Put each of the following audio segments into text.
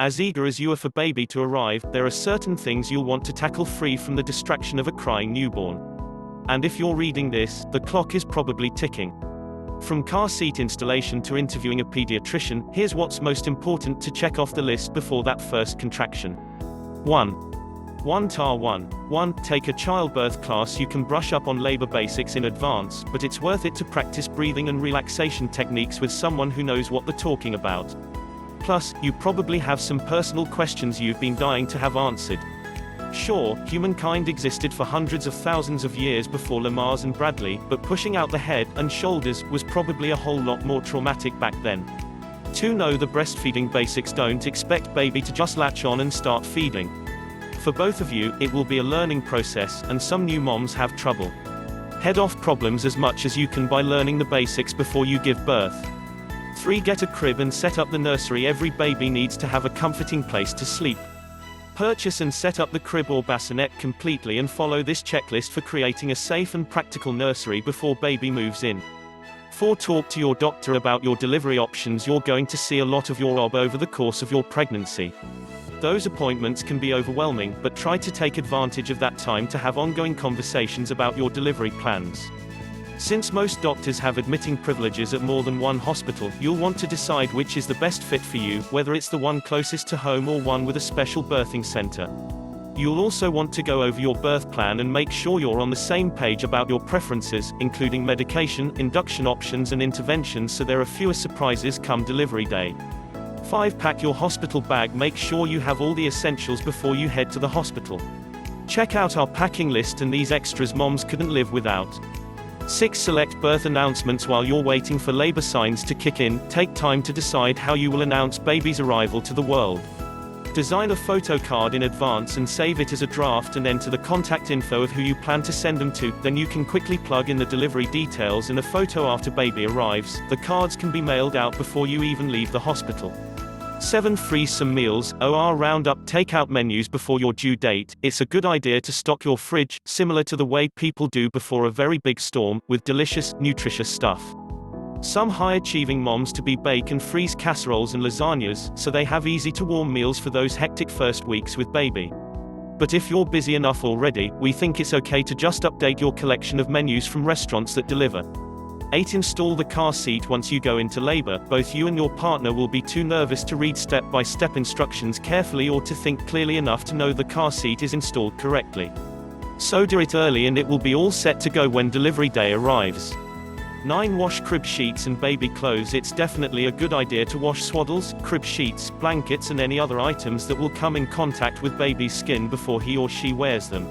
As eager as you are for baby to arrive, there are certain things you'll want to tackle free from the distraction of a crying newborn. And if you're reading this, the clock is probably ticking. From car seat installation to interviewing a pediatrician, here's what's most important to check off the list before that first contraction. 1. TAR 1. Take a childbirth class. You can brush up on labor basics in advance, but it's worth it to practice breathing and relaxation techniques with someone who knows what they're talking about. Plus, you probably have some personal questions you've been dying to have answered. Sure, humankind existed for hundreds of thousands of years before Lamar's and Bradley, but pushing out the head and shoulders was probably a whole lot more traumatic back then. 2. Know the breastfeeding basics. Don't expect baby to just latch on and start feeding. For both of you, it will be a learning process, and some new moms have trouble. Head off problems as much as you can by learning the basics before you give birth. 3. Get a crib and set up the nursery. Every baby needs to have a comforting place to sleep. Purchase and set up the crib or bassinet completely and follow this checklist for creating a safe and practical nursery before baby moves in. 4. Talk to your doctor about your delivery options. You're going to see a lot of your OB over the course of your pregnancy. Those appointments can be overwhelming, but try to take advantage of that time to have ongoing conversations about your delivery plans. Since most doctors have admitting privileges at more than one hospital, you'll want to decide which is the best fit for you, whether it's the one closest to home or one with a special birthing center. You'll also want to go over your birth plan and make sure you're on the same page about your preferences, including medication, induction options and interventions, so there are fewer surprises come delivery day. 5. Pack your hospital bag. Make sure you have all the essentials before you head to the hospital. Check out our packing list and these extras moms couldn't live without. 6. Select birth announcements. While you're waiting for labor signs to kick in, take time to decide how you will announce baby's arrival to the world. Design a photo card in advance and save it as a draft and enter the contact info of who you plan to send them to, then you can quickly plug in the delivery details and a photo after baby arrives. The cards can be mailed out before you even leave the hospital. 7. Freeze some meals. Round up takeout menus before your due date. It's a good idea to stock your fridge, similar to the way people do before a very big storm, with delicious, nutritious stuff. Some high-achieving moms-to-be bake and freeze casseroles and lasagnas, so they have easy-to-warm meals for those hectic first weeks with baby. But if you're busy enough already, we think it's okay to just update your collection of menus from restaurants that deliver. 8. Install the car seat. Once you go into labor, both you and your partner will be too nervous to read step-by-step instructions carefully or to think clearly enough to know the car seat is installed correctly. So do it early and it will be all set to go when delivery day arrives. 9. Wash crib sheets and baby clothes. It's definitely a good idea to wash swaddles, crib sheets, blankets and any other items that will come in contact with baby's skin before he or she wears them.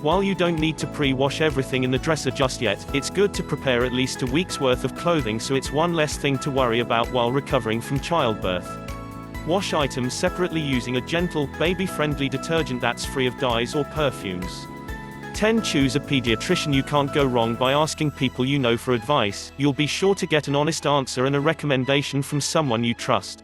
While you don't need to pre-wash everything in the dresser just yet, it's good to prepare at least a week's worth of clothing so it's one less thing to worry about while recovering from childbirth. Wash items separately using a gentle, baby-friendly detergent that's free of dyes or perfumes. 10. Choose a pediatrician. You can't go wrong by asking people you know for advice. You'll be sure to get an honest answer and a recommendation from someone you trust.